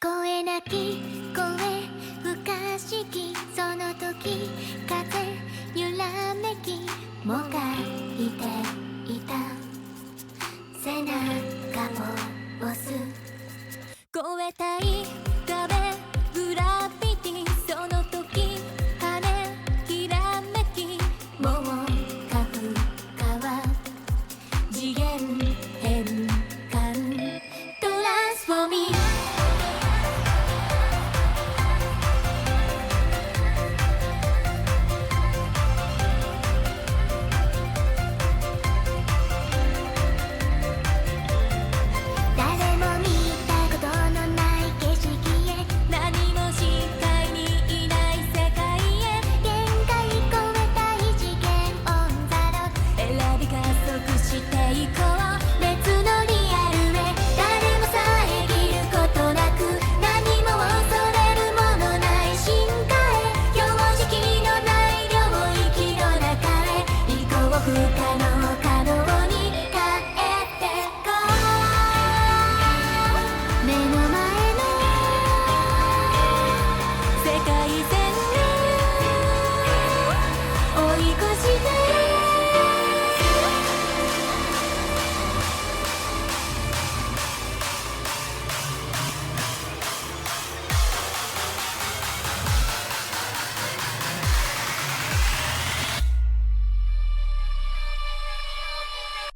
声なき声不可思議その時風揺らめきもがいていた背中を押す越えたい壁グラフィティその時羽きらめきもうかふかは次元変換トランスフォーミー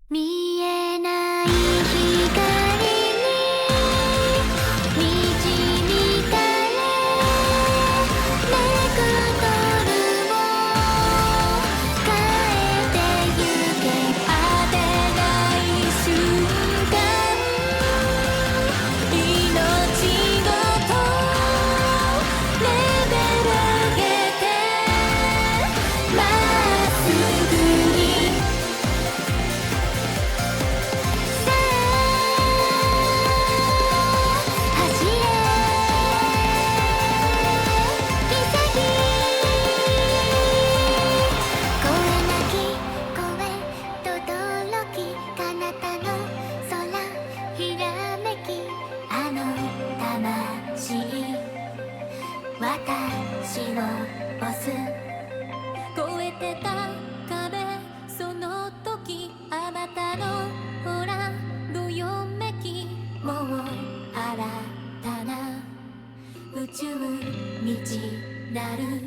見えない光に導かれベクトルを変えてゆけ果てない瞬間命ごとレベル上げてまっすぐに私を押す越えてた壁その時あなたのほらどよめきもう新たな宇宙道なる